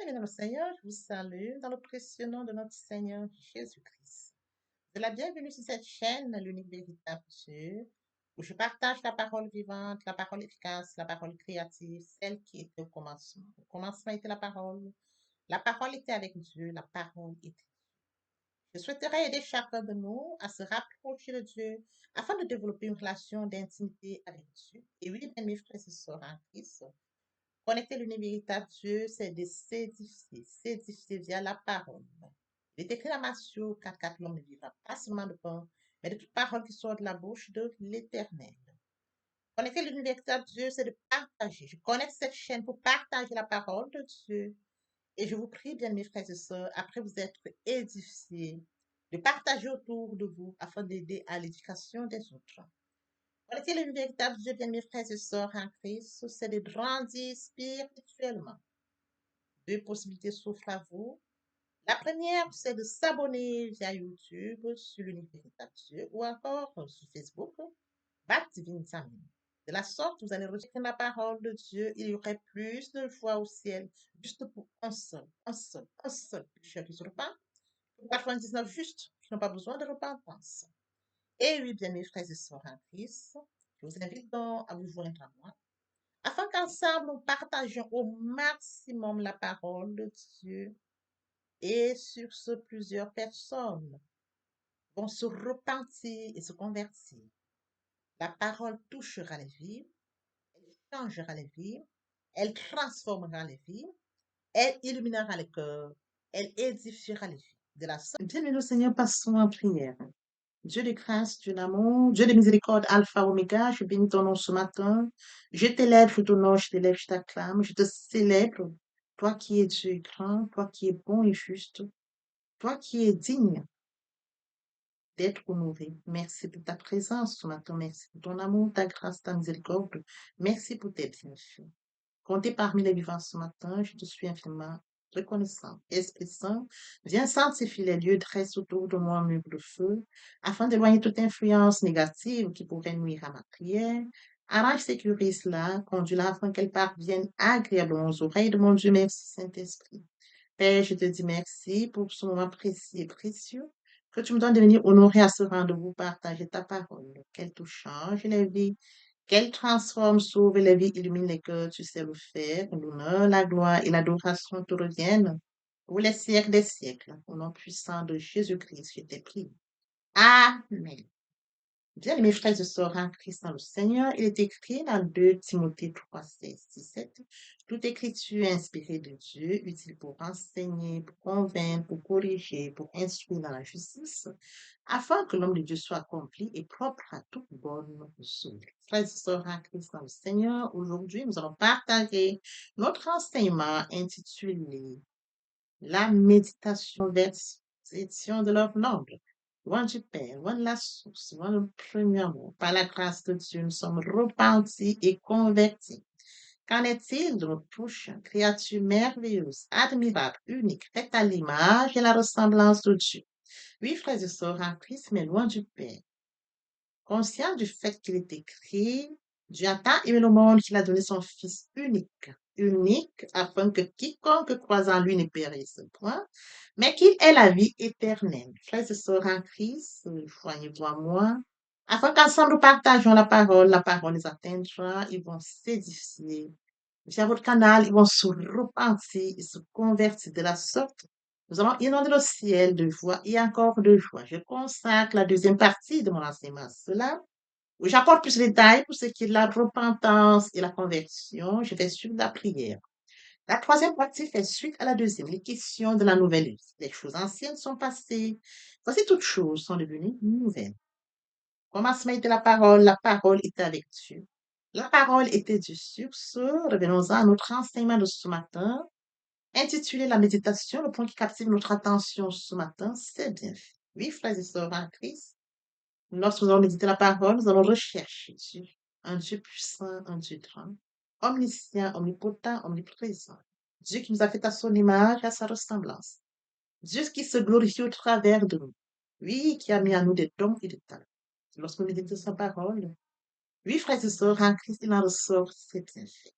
Bien, le Seigneur, je vous salue dans le précieux nom de notre Seigneur Jésus-Christ. C'est la bienvenue sur cette chaîne, l'unique véritable Dieu, où je partage la parole vivante, la parole efficace, la parole créative, celle qui était au commencement. Au commencement était la parole. La parole était avec Dieu, la parole était. Je souhaiterais aider chacun de nous à se rapprocher de Dieu afin de développer une relation d'intimité avec Dieu. Et oui, bien, mes frères et sœurs en Christ, connecter l'univers véritable Dieu, c'est de s'édifier via la parole. Il est écrit dans Matthieu 4, l'homme ne vivra pas seulement de pain, mais de toute parole qui sort de la bouche de l'Éternel. Connecter l'univers véritable Dieu, c'est de partager. Je connecte cette chaîne pour partager la parole de Dieu. Et je vous prie, bien mes frères et sœurs, après vous être édifiés, de partager autour de vous afin d'aider à l'éducation des autres. Connecter le véritable Dieu, bien mes frères et sœurs en Christ, c'est de grandir spirituellement. Deux possibilités s'offrent à vous. La première, c'est de s'abonner via YouTube sur l'univers véritable Dieu ou encore sur Facebook, Bat Divine Family. De la sorte, vous allez recevoir la parole de Dieu. Il y aurait plus de joie au ciel, juste pour un seul pécheur qui se repent. Pour 99 justes qui n'ont pas besoin de repentance. Et oui, bien mes frères et sœurs en Christ, je vous invite donc à vous joindre à moi, afin qu'ensemble nous partagions au maximum la parole de Dieu. Et sur ce, plusieurs personnes vont se repentir et se convertir. La parole touchera les vies, elle changera les vies, elle transformera les vies, elle illuminera les cœurs, elle édifiera les vies. De la sorte, bien-aimé Seigneur, passons en prière. Dieu de grâce, Dieu d'amour, Dieu de miséricorde, Alpha, Oméga, je bénis ton nom ce matin. Je t'élève, je t'honore, je t'élève, je t'acclame, je te célèbre. Toi qui es Dieu grand, toi qui es bon et juste, toi qui es digne d'être honoré. Merci pour ta présence ce matin. Merci pour ton amour, ta grâce, ta miséricorde. Merci pour tes bienfaits. Comptez parmi les vivants ce matin, je te suis infiniment reconnaissant. Esprit Saint, viens sanctifier les lieux, dresse autour de moi un mur de feu, afin d'éloigner toute influence négative qui pourrait nuire à ma prière. Arrange, sécurise cela, conduis-la afin qu'elle parvienne agréablement aux oreilles de mon Dieu. Merci, Saint-Esprit. Père, je te dis merci pour ce moment précis et précieux que tu me donnes de venir honorer à ce rendez-vous, partager ta parole, qu'elle te change les vies, qu'elle transforme, sauve les vies, illumine les cœurs, tu sais le faire. L'honneur, la gloire et l'adoration te reviennent pour les siècles des siècles. Au nom puissant de Jésus-Christ, je t'ai prié. Amen. Bien, mes frères et sœurs en Christ dans le Seigneur, il est écrit dans 2 Timothée 3, 16, 17, toute écriture inspirée de Dieu, utile pour enseigner, pour convaincre, pour corriger, pour instruire dans la justice, afin que l'homme de Dieu soit accompli et propre à toute bonne œuvre. Frères et sœurs en Christ dans le Seigneur, aujourd'hui, nous allons partager notre enseignement intitulé La méditation version de leur nombre. Loin du Père, loin de la source, loin du premier amour. Par la grâce de Dieu, nous sommes repentis et convertis. Qu'en est-il de notre prochain, créature merveilleuse, admirable, unique, faite à l'image et la ressemblance de Dieu? Oui, frères et sœurs en Christ, mais loin du Père. Conscient du fait qu'il est écrit, Dieu a tant aimé le monde qu'il a donné son Fils unique, afin que quiconque croise en lui ne périsse point, mais qu'il ait la vie éternelle. Frères et sœurs en Christ, joignez-vous à moi, afin qu'ensemble nous partagions la parole les atteindra, ils vont s'édifier. Via votre canal, ils vont se repentir et se convertir de la sorte. Nous allons inonder le ciel de joie et encore de joie. Je consacre la deuxième partie de mon enseignement à cela, où j'apporte plus de détails pour ce qui est de la repentance et la conversion. Je vais suivre la prière. La troisième partie fait suite à la deuxième, les questions de la nouvelle vie. Les choses anciennes sont passées. Voici toutes choses sont devenues nouvelles. Commencement était la parole était avec Dieu. La parole était Dieu. Sur ce, revenons à notre enseignement de ce matin, intitulé La méditation, le point qui captive notre attention ce matin, c'est bien fait. Oui, frères et sœurs en Christ, lorsque nous allons méditer la parole, nous allons rechercher Dieu, un Dieu puissant, un Dieu grand, omniscient, omnipotent, omniprésent. Dieu qui nous a fait à son image, à sa ressemblance. Dieu qui se glorifie au travers de nous. Oui, qui a mis à nous des dons et des talents. Lorsque nous méditons sa parole, oui, frères et sœurs, en Christ, il en ressort ses bienfaits.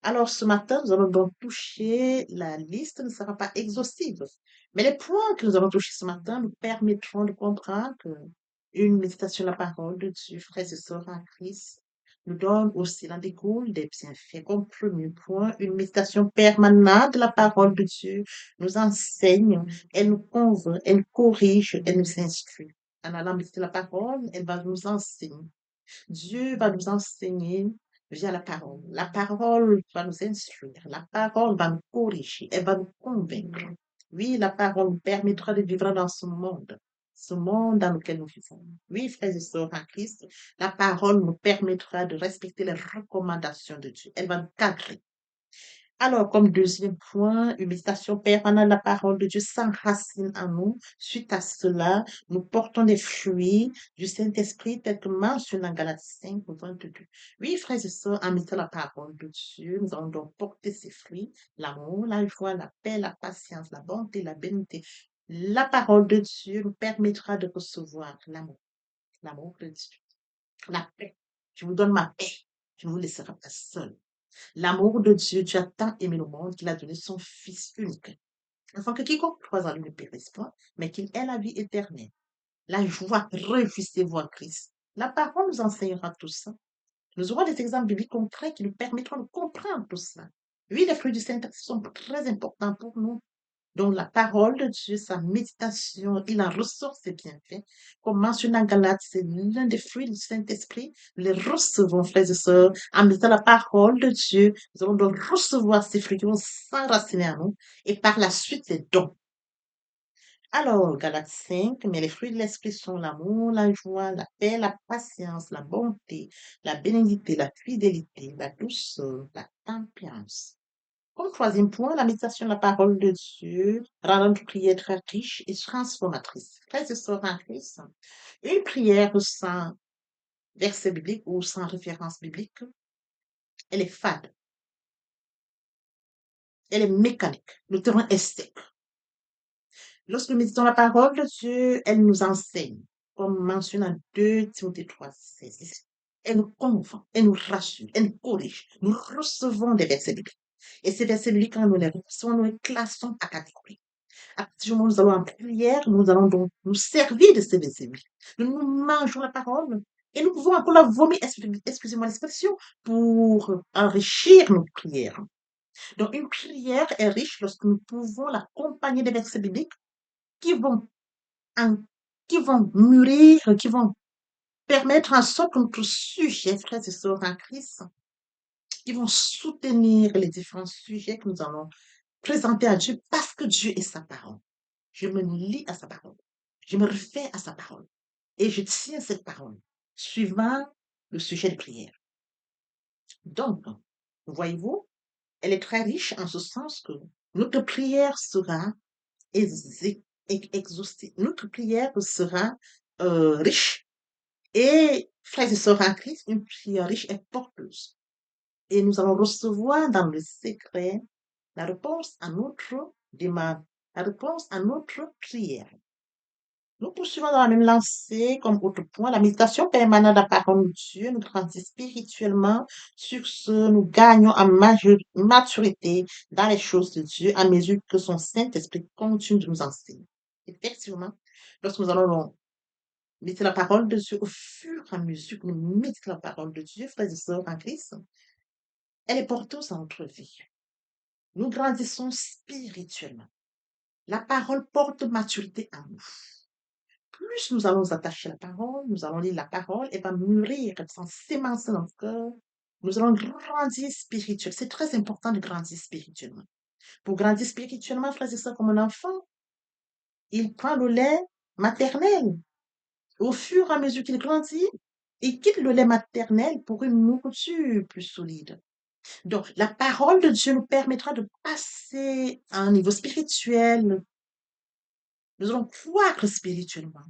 Alors, ce matin, nous allons donc toucher, la liste ne sera pas exhaustive, mais les points que nous allons toucher ce matin nous permettront de comprendre que une méditation de la parole de Dieu, frères et sœurs en Christ, nous donne aussi, il en découle des bienfaits. Comme premier point, une méditation permanente de la parole de Dieu nous enseigne, elle nous convainc, elle nous corrige, elle nous instruit. En allant méditer la parole, elle va nous enseigner. Dieu va nous enseigner via la parole. La parole va nous instruire. La parole va nous corriger. Elle va nous convaincre. Oui, la parole nous permettra de vivre dans ce monde dans lequel nous vivons. Oui, frères et sœurs en Christ, la parole nous permettra de respecter les recommandations de Dieu. Elle va nous cadrer. Alors, comme deuxième point, une méditation permanente de la parole de Dieu s'enracine en nous. Suite à cela, nous portons des fruits du Saint-Esprit tels que mentionné dans Galates 5, 22. Oui, frères et sœurs, en méditant la parole de Dieu, nous allons donc porter ces fruits, l'amour, la joie, la paix, la patience, la bonté, la bénité. La parole de Dieu nous permettra de recevoir l'amour de Dieu, la paix. Je vous donne ma paix. Je ne vous laisserai pas seul. L'amour de Dieu, Dieu a tant aimé le monde qu'il a donné son Fils unique, afin que quiconque croise en lui ne périsse pas, mais qu'il ait la vie éternelle. La joie, réjouissez-vous en Christ. La parole nous enseignera tout ça. Nous aurons des exemples bibliques concrets qui nous permettront de comprendre tout cela. Oui, les fruits du Saint-Esprit sont très importants pour nous. Donc, la parole de Dieu, sa méditation, il en ressort ses bienfaits. Comme mentionné en Galates, c'est l'un des fruits du Saint-Esprit. Nous les recevons, frères et sœurs, en méditant la parole de Dieu. Nous allons donc recevoir ces fruits qui vont s'enraciner à nous. Et par la suite, les dons. Alors, Galates 5, mais les fruits de l'Esprit sont l'amour, la joie, la paix, la patience, la bonté, la bénédiction, la fidélité, la douceur, la tempérance. Comme troisième point, la méditation de la parole de Dieu rend notre prière très riche et transformatrice. Frères et sœurs en Christ, une prière sans verset biblique ou sans référence biblique, elle est fade, elle est mécanique, le terrain est sec. Lorsque nous méditons la parole de Dieu, elle nous enseigne, comme mentionné en 2 Timothée 3, 16. Elle nous convainc, elle nous rassure, elle nous corrige. Nous recevons des versets bibliques. Et ces versets bibliques, quand nous les recevons, nous les classons à catégorie. À partir du moment où nous allons en prière, nous allons donc nous servir de ces versets bibliques. Nous mangeons la parole et nous pouvons encore la vomir, excusez-moi l'expression, pour enrichir notre prière. Donc, une prière est riche lorsque nous pouvons l'accompagner des versets bibliques qui vont, en- qui vont mûrir, qui vont permettre en sorte que notre sujet, frères et sœurs en Christ, qui vont soutenir les différents sujets que nous allons présenter à Dieu parce que Dieu est sa parole. Je me lie à sa parole. Je me refais à sa parole. Et je tiens cette parole, suivant le sujet de prière. Donc, voyez-vous, elle est très riche en ce sens que notre prière sera exhaustive. Notre prière sera riche. Et, frères et sœurs en Christ, une prière riche est porteuse. Et nous allons recevoir dans le secret la réponse à notre demande, la réponse à notre prière. Nous poursuivons dans la même lancée comme autre point. La méditation permanente de la parole de Dieu nous grandit spirituellement. Sur ce, nous gagnons en maturité dans les choses de Dieu à mesure que son Saint-Esprit continue de nous enseigner. Effectivement, lorsque nous allons méditer la parole de Dieu, au fur et à mesure que nous méditons la parole de Dieu, frères et sœurs en Christ, elle est porteuse dans notre vie. Nous grandissons spirituellement. La parole porte maturité en nous. Plus nous allons nous attacher à la parole, nous allons lire la parole, elle va mûrir, elle va s'émancer dans notre cœur. Nous allons grandir spirituellement. C'est très important de grandir spirituellement. Pour grandir spirituellement, frères et sœurs, comme un enfant, il prend le lait maternel. Au fur et à mesure qu'il grandit, il quitte le lait maternel pour une nourriture plus solide. Donc, la parole de Dieu nous permettra de passer à un niveau spirituel. Nous allons croître spirituellement.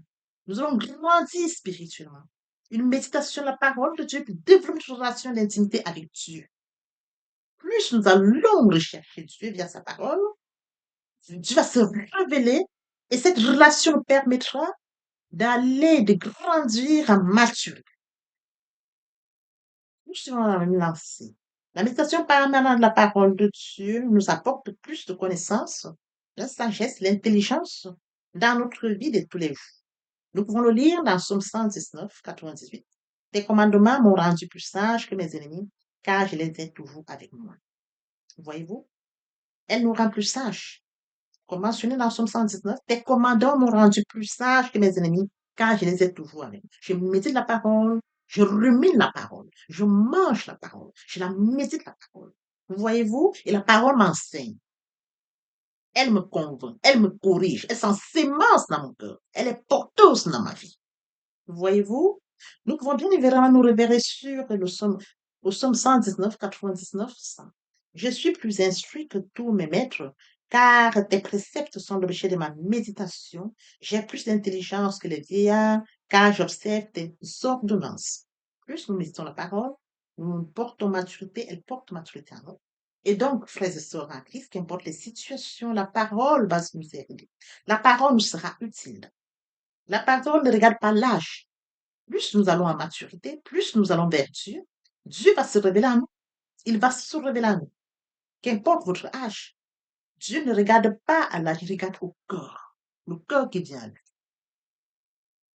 Nous allons grandir spirituellement. Une méditation de la parole de Dieu développe une relation d'intimité avec Dieu. Plus nous allons rechercher Dieu via sa parole, Dieu va se révéler et cette relation nous permettra de grandir en maturité. Nous sommes dans la même lancée. La méditation permanente de la parole de Dieu nous apporte plus de connaissances, la sagesse, l'intelligence dans notre vie de tous les jours. Nous pouvons le lire dans Psaume 119, 98. Tes commandements m'ont rendu plus sage que mes ennemis, car je les ai toujours avec moi. Voyez-vous? Elle nous rend plus sages. Comme mentionné dans Psaume 119, tes commandements m'ont rendu plus sage que mes ennemis, car je les ai toujours avec moi. Je médite la parole, je rumine la parole, je mange la parole, je la médite la parole. Voyez-vous? Et la parole m'enseigne. Elle me convainc, elle me corrige, elle s'ensémence dans mon cœur, elle est porteuse dans ma vie. Voyez-vous? Nous pouvons bien évidemment nous révéler sur au psaume 119, 99, 100. Je suis plus instruit que tous mes maîtres, car tes préceptes sont l'objet de ma méditation. J'ai plus d'intelligence que les vieillards, car j'observe tes ordonnances. Plus nous méditons la parole, nous portons maturité, elle porte maturité en nous. Et donc, frères et sœurs en Christ, qu'importe les situations, la parole va nous aider. La parole nous sera utile. La parole ne regarde pas l'âge. Plus nous allons en maturité, plus nous allons vers Dieu, Dieu va se révéler à nous. Il va se révéler à nous. Qu'importe votre âge, Dieu ne regarde pas à l'âge, il regarde au cœur. Le cœur qui vient à lui.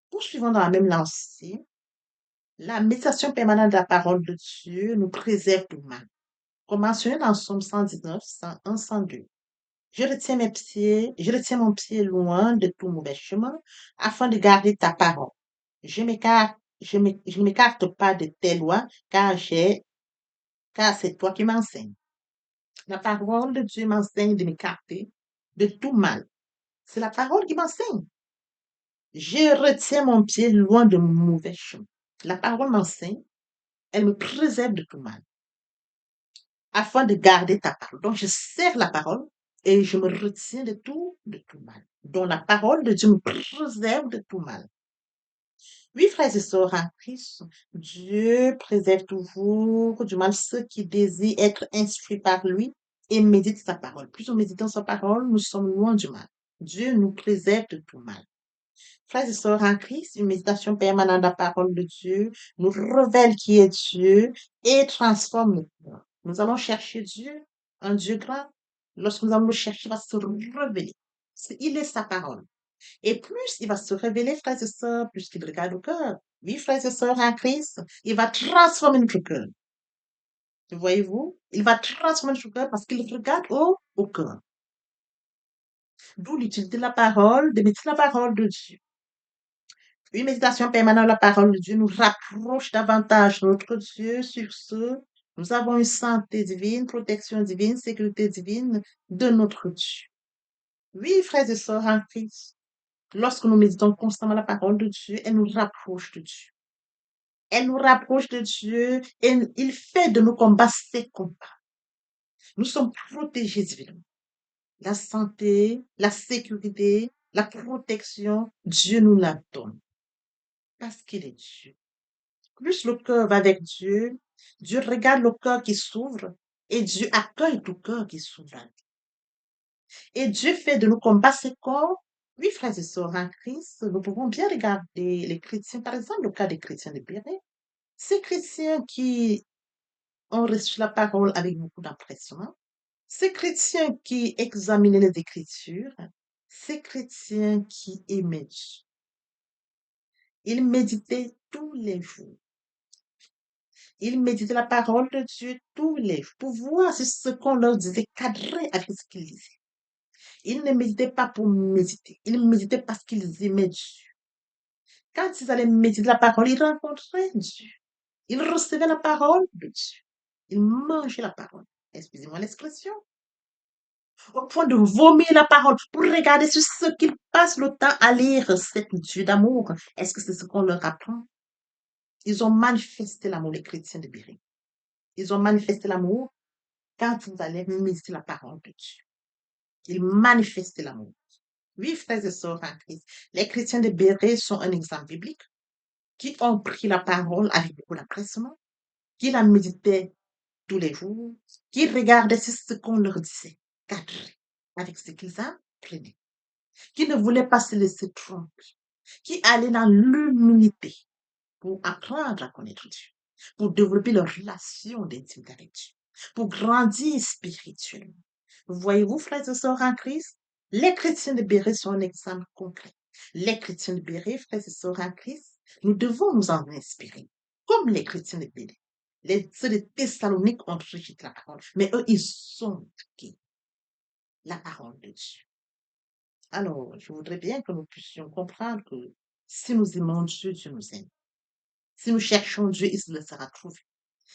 Poursuivons dans la même lancée. La méditation permanente de la parole de Dieu nous préserve du mal. Comme mentionné dans Psaume 119, 101, 102. Je retiens mon pied loin de tout mauvais chemin afin de garder ta parole. Je ne m'écarte pas de tes lois car c'est toi qui m'enseignes. La parole de Dieu m'enseigne de m'écarter de tout mal. C'est la parole qui m'enseigne. Je retiens mon pied loin de mauvais chemin. La parole m'enseigne, elle me préserve de tout mal afin de garder ta parole. Donc, je sers la parole et je me retiens de tout mal. Donc, la parole de Dieu me préserve de tout mal. Oui, frères et sœurs en Christ, Dieu préserve toujours du mal ceux qui désirent être instruits par lui et méditent sa parole. Plus nous méditons sa parole, nous sommes loin du mal. Dieu nous préserve de tout mal. Frères et sœurs en Christ, une méditation permanente de la parole de Dieu nous révèle qui est Dieu et transforme notre cœur. Nous allons chercher Dieu, un Dieu grand. Lorsque nous allons le chercher, il va se révéler. Il est sa parole. Et plus il va se révéler, frères et sœurs, plus qu'il regarde au cœur. Oui, frères et sœurs en Christ, il va transformer notre cœur. Voyez-vous? Il va transformer notre cœur parce qu'il regarde au cœur. D'où l'utilité de la parole, de méditer la parole de Dieu. Une méditation permanente de la parole de Dieu nous rapproche davantage de notre Dieu. Sur ce, nous avons une santé divine, protection divine, sécurité divine de notre Dieu. Oui, frères et sœurs en Christ, lorsque nous méditons constamment la parole de Dieu, elle nous rapproche de Dieu. Elle nous rapproche de Dieu et il fait de nos combats ses combats. Nous sommes protégés divinement. La santé, la sécurité, la protection, Dieu nous la donne parce qu'il est Dieu. Plus le cœur va avec Dieu, Dieu regarde le cœur qui s'ouvre et Dieu accueille tout cœur qui s'ouvre. Et Dieu fait de nos combats ses corps. Oui, frères et sœurs en Christ, nous pouvons bien regarder les chrétiens, par exemple le cas des chrétiens de Béret. Ces chrétiens qui ont reçu la parole avec beaucoup d'empressement. Ces chrétiens qui examinaient les Écritures, ces chrétiens qui aimaient Dieu. Ils méditaient tous les jours. Ils méditaient la parole de Dieu tous les jours pour voir si ce qu'on leur disait cadrait avec ce qu'ils disaient. Ils ne méditaient pas pour méditer. Ils méditaient parce qu'ils aimaient Dieu. Quand ils allaient méditer la parole, ils rencontraient Dieu. Ils recevaient la parole de Dieu. Ils mangeaient la parole. Excusez-moi l'expression. Au point de vomir la parole pour regarder sur ce qu'ils passent le temps à lire cette Dieu d'amour. Est-ce que c'est ce qu'on leur apprend? Ils ont manifesté l'amour, les chrétiens de Béry. Ils ont manifesté l'amour quand ils allaient méditer la parole de Dieu. Ils manifestaient l'amour. Oui, frères et sœurs en Christ, les chrétiens de Béret sont un exemple biblique qui ont pris la parole avec beaucoup d'empressement, qui la méditaient tous les jours, qui regardaient ce qu'on leur disait, cadré avec ce qu'ils apprenaient, qui ne voulaient pas se laisser tromper, qui allaient dans l'humilité pour apprendre à connaître Dieu, pour développer leur relation d'intimité avec Dieu. pour grandir spirituellement. Voyez-vous, frères et sœurs en Christ, les chrétiens de Béret sont un exemple concret. Les chrétiens de Béret, frères et sœurs en Christ, nous devons nous en inspirer, comme les chrétiens de Béret. Ceux de Thessalonique ont rejeté la parole, mais eux, ils ont appliqué la parole de Dieu. Alors, je voudrais bien que nous puissions comprendre que si nous aimons Dieu, Dieu nous aime. Si nous cherchons Dieu, il se laissera trouver.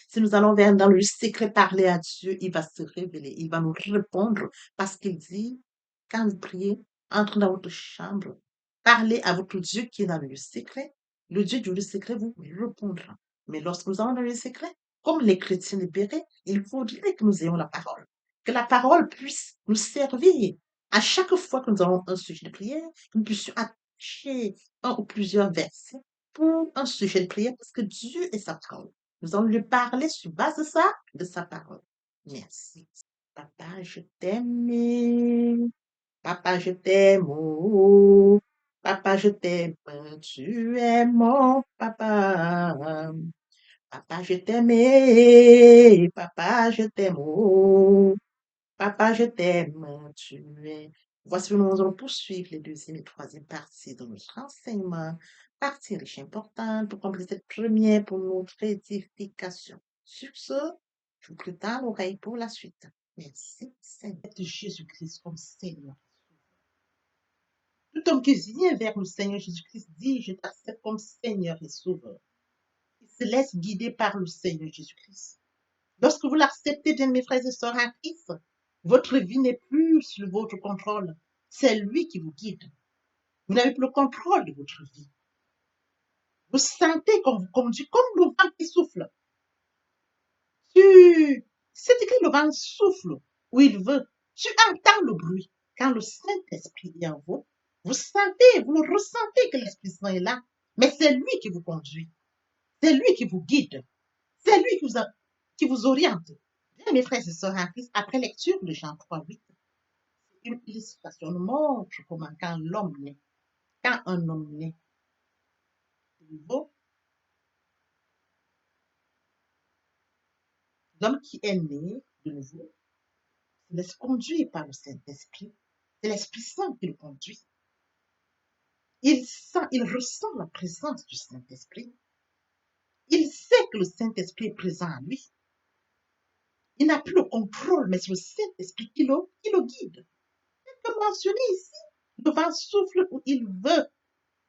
Si nous allons vers dans le secret parler à Dieu, il va se révéler, il va nous répondre parce qu'il dit, quand vous priez, entrez dans votre chambre, parlez à votre Dieu qui est dans le secret. Le Dieu du secret vous répondra. Mais lorsque nous allons dans le secret, comme les chrétiens libérés, il faudrait que nous ayons la parole. Que la parole puisse nous servir. À chaque fois que nous avons un sujet de prière, que nous puissions attacher un ou plusieurs versets pour un sujet de prière parce que Dieu est sa parole. Nous allons lui parler sur base de ça, de sa parole. Merci. Papa, je t'aime. Papa, je t'aime. Oh. Papa, je t'aime. Tu es mon papa. Papa, je t'aime. Papa, je t'aime. Oh. Papa, je t'aime. Tu es. Voici où nous allons poursuivre les deuxième et troisième parties de notre enseignement. Partie riche importante pour compléter cette première pour notre édification. Sur ce, je vous prépare l'oreille pour la suite. Merci, Seigneur. Jésus-Christ comme Seigneur. Tout homme qui vient vers le Seigneur Jésus-Christ dit, je t'accepte comme Seigneur et Sauveur. Il se laisse guider par le Seigneur Jésus-Christ. Lorsque vous l'acceptez, bien mes frères et sœurs en Christ, votre vie n'est plus sous votre contrôle. C'est lui qui vous guide. Vous n'avez plus le contrôle de votre vie. Vous sentez qu'on vous conduit comme le vent qui souffle. C'est écrit le vent souffle où il veut. Tu entends le bruit. Quand le Saint-Esprit est en vous, vous sentez, vous le ressentez que l'Esprit Saint est là. Mais c'est lui qui vous conduit. C'est lui qui vous guide. C'est lui qui vous oriente. Bien, mes frères et sœurs en Christ, après lecture de Jean 3:8, une illustration nous montre comment quand l'homme naît, quand un homme naît de nouveau, l'homme qui est né de nouveau se laisse conduire par le Saint-Esprit. C'est l'Esprit Saint qui le conduit. Il ressent la présence du Saint-Esprit. Il sait que le Saint-Esprit est présent en lui. Il n'a plus le contrôle, mais c'est le Saint-Esprit qui le guide. Comme mentionné ici, le vent souffle où il veut.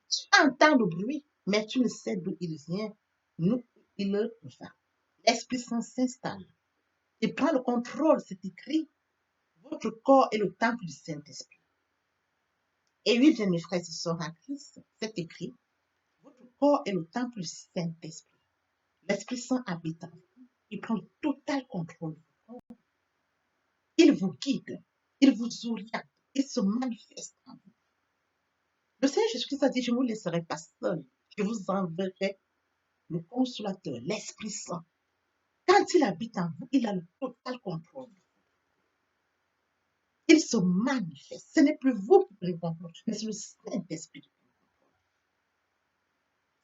Tu entends le bruit, mais tu ne sais d'où il vient, d'où il va. L'Esprit Saint s'installe. Il prend le contrôle, c'est écrit. Votre corps est le temple du Saint-Esprit. Et oui, bien mes frères et sœurs en Christ, c'est écrit. Votre corps est le temple du Saint-Esprit. L'Esprit Saint habite en vous. Il prend le total contrôle. Il vous guide. Il vous oriente. Il se manifeste en vous. Le Seigneur Jésus-Christ a dit, je ne vous laisserai pas seul. Je vous enverrai le consolateur, l'Esprit Saint. Quand il habite en vous, il a le total contrôle. Il se manifeste. Ce n'est plus vous qui prenez le contrôle, mais c'est le Saint-Esprit.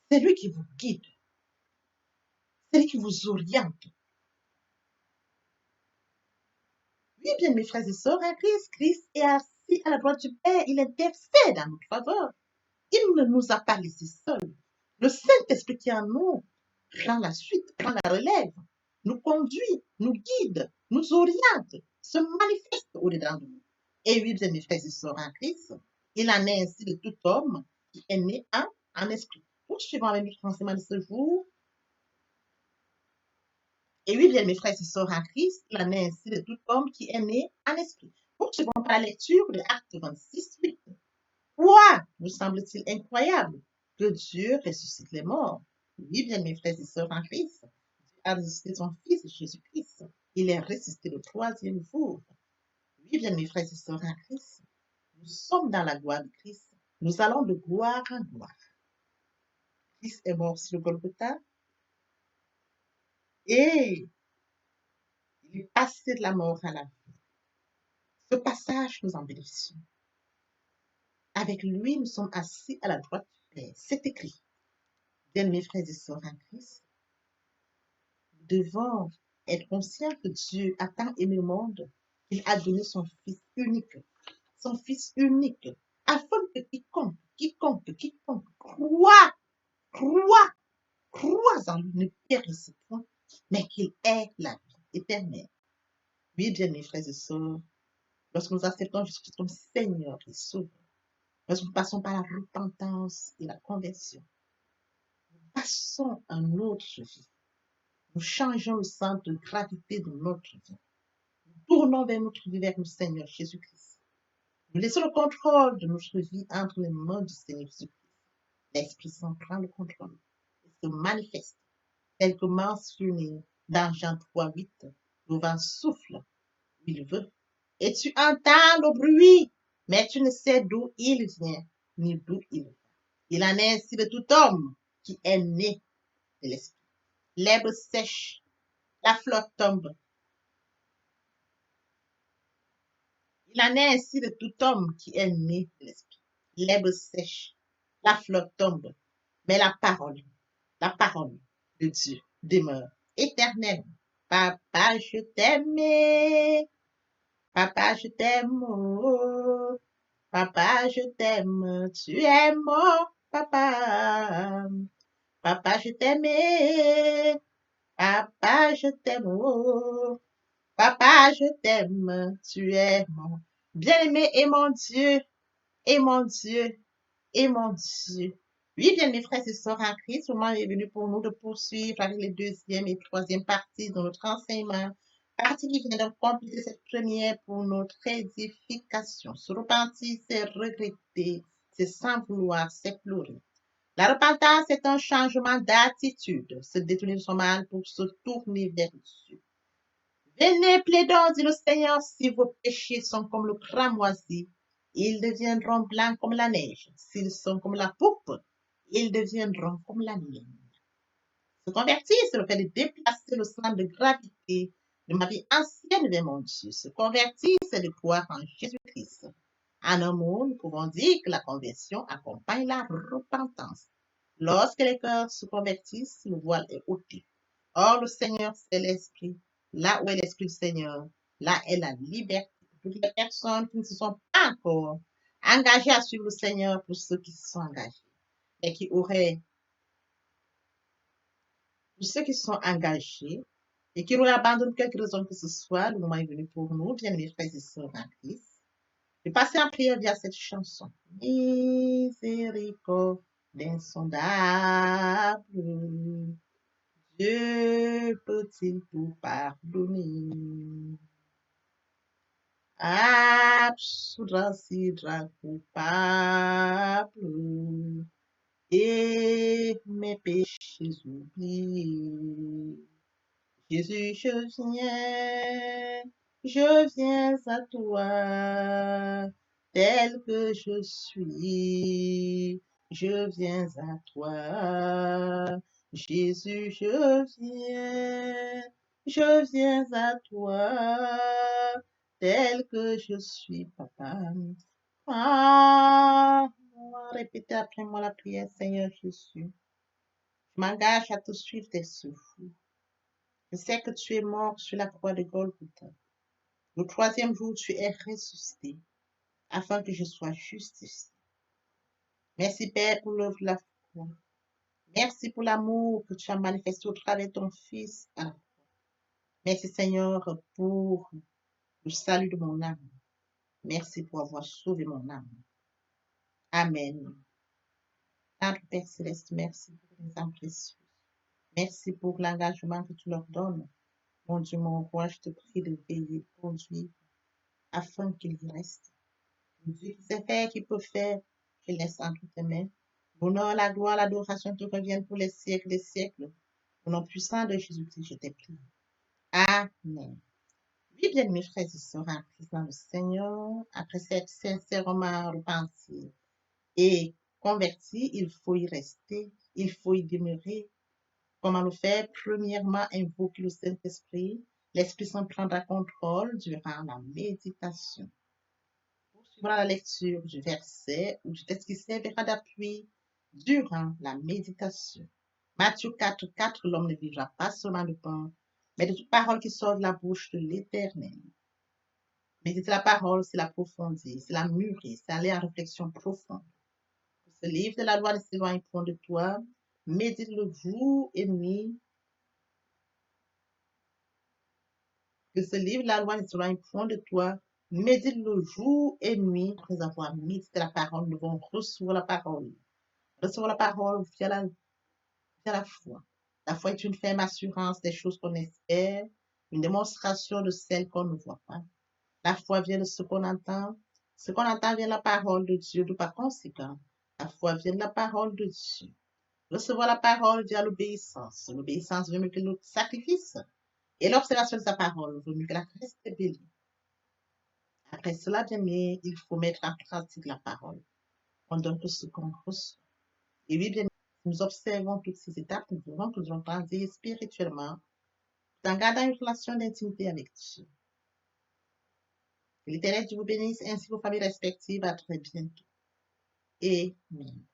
C'est lui qui vous guide. C'est lui qui vous oriente. Oui, bien, mes frères et sœurs, en Christ est assis à la droite du Père. Il intercède en notre faveur. Il ne nous a pas laissés seuls. Le Saint-Esprit qui est en nous prend la suite, prend la relève, nous conduit, nous guide, nous oriente, se manifeste au-dedans de nous. Et oui, bien, mes frères et sœurs en Christ, il en est ainsi de tout homme qui est né en esprit. Poursuivons avec notre enseignement de ce jour. Et oui, bien, mes frères et sœurs en Christ, il en est ainsi de tout homme qui est né en esprit. Poursuivons par la lecture de Acte 26:8. Quoi vous semble-t-il incroyable que Dieu ressuscite les morts? Oui, bien, mes frères et sœurs en Christ, Dieu a ressuscité son Fils Jésus-Christ. Il est ressuscité le troisième jour. Oui, bien, mes frères et sœurs en Christ, nous sommes dans la gloire de Christ. Nous allons de gloire en gloire. Christ est mort sur le Golgotha et il est passé de la mort à la vie. Ce passage, nous en bénéficions. Avec lui, nous sommes assis à la droite du Père. C'est écrit. Bien, mes frères et sœurs en Christ, nous devons être conscient que Dieu a tant aimé le monde qu'il a donné son Fils unique, afin que quiconque croit en lui ne périsse point, mais qu'il ait la vie éternelle. Oui, bien mes frères et sœurs, lorsque nous acceptons Jésus-Christ comme Seigneur et Sauveur, lorsque nous passons par la repentance et la conversion, nous passons à une autre vie. Nous changeons le centre de gravité de notre vie. Nous tournons vers notre vie, vers le Seigneur Jésus-Christ. Nous laissons le contrôle de notre vie entre les mains du Seigneur Jésus-Christ. L'Esprit Saint prend le contrôle et se manifeste, tel que mentionné dans Jean 3:8. Le vent souffle où il veut, et tu entends le bruit, mais tu ne sais d'où il vient, ni d'où il va. Il en est ainsi de tout homme qui est né de l'Esprit. L'herbe sèche, la fleur tombe. Il en est ainsi de tout homme qui est né de l'Esprit. L'herbe sèche, la fleur tombe, mais la parole de Dieu demeure éternellement. Papa, je t'aime. Papa, je t'aime. Oh. Papa, je t'aime. Tu es mon papa. Papa, je t'aime. Papa, je t'aime. Oh. Papa, je t'aime. Tu es mon bien-aimé et mon Dieu. Et mon Dieu. Et mon Dieu. Oui, bien mes frères et sœurs en Christ, le moment est venu pour nous de poursuivre avec les deuxième et troisième parties de notre enseignement. Partie qui vient de compléter cette première pour notre édification. Se repentir, c'est regretter, c'est sans vouloir, c'est pleurer. La repentance est un changement d'attitude, se détourner de son mal pour se tourner vers Dieu. Venez, plaidons, dit le Seigneur, si vos péchés sont comme le cramoisi, ils deviendront blancs comme la neige. S'ils sont comme la pourpre, ils deviendront comme la laine. Se convertir, c'est le fait de déplacer le centre de gravité de ma vie ancienne vers mon Dieu. Se convertir, c'est de croire en Jésus-Christ. En un mot, nous pouvons dire que la conversion accompagne la repentance. Lorsque les cœurs se convertissent, le voile est ôté. Or, le Seigneur, c'est l'Esprit. Là où est l'Esprit du Seigneur, là est la liberté. Pour toutes les personnes qui ne se sont pas encore engagées à suivre le Seigneur, pour ceux qui se sont engagés, et qui auraient, pour ceux qui se sont engagés, et qui auraient abandonné quelque raison que ce soit, le moment est venu pour nous, bien mes frères et sœurs en Christ, de passer en prière via cette chanson. Miséricorde insondable, Dieu peut-il tout pardonner? Absoudre si coupable et mes péchés oubliés. Jésus, je viens à toi, tel que je suis, je viens à toi. Jésus, je viens à toi, tel que je suis, papa. Ah, répétez après moi la prière, Seigneur Jésus. Je m'engage à te suivre tes souffles. Je sais que tu es mort sur la croix de Golgotha. Le troisième jour, tu es ressuscité afin que je sois justifié. Merci, Père, pour l'œuvre de la foi. Merci pour l'amour que tu as manifesté au travers de ton Fils. Merci, Seigneur, pour le salut de mon âme. Merci pour avoir sauvé mon âme. Amen. Notre Père Céleste, merci pour les âmes précieuses. Merci pour l'engagement que tu leur donnes. Mon Dieu, mon roi, je te prie de veiller, de conduire, afin qu'ils y restent. Dieu qui sait faire, qui peut faire, je laisse entre tes mains. L'honneur, la gloire, l'adoration te reviennent pour les siècles des siècles. Au nom puissant de Jésus-Christ, je t'ai prie. Amen. Oui, bien, mes frères et sœurs en Christ dans le Seigneur, après cette sincèrement repentie et convertie, il faut y rester, il faut y demeurer. Comment le faire? Premièrement, invoquer le Saint-Esprit. L'Esprit Saint prendra contrôle durant la méditation. Poursuivra la lecture du verset ou du texte qui servira d'appui durant la méditation. Matthieu 4:4, l'homme ne vivra pas seulement de pain, mais de toute parole qui sort de la bouche de l'Éternel. Méditer la parole, c'est l'approfondir, c'est la mûrir, c'est aller en réflexion profonde. Que ce livre de la loi ne s'éloigne point de toi. Médite-le jour et nuit. Que ce livre de la loi ne s'éloigne point de toi. Médite-le jour et nuit. Après avoir médité la parole, nous devons recevoir la parole. Recevoir la parole via la foi. La foi est une ferme assurance des choses qu'on espère, une démonstration de celles qu'on ne voit pas. La foi vient de ce qu'on entend. Ce qu'on entend vient de la parole de Dieu, de par conséquent. La foi vient de la parole de Dieu. Recevoir la parole via l'obéissance. L'obéissance veut mieux que le sacrifice. Et l'observation de sa parole vaut mieux que la rébellion. Après cela, bien aimé, il faut mettre en pratique la parole. On donne tout ce qu'on reçoit. Et oui, bien, si nous observons toutes ces étapes, nous verrons que nous allons grandir spirituellement en gardant une relation d'intimité avec Dieu. Que l'Éternel Dieu vous bénisse ainsi vos familles respectives. À très bientôt. Amen.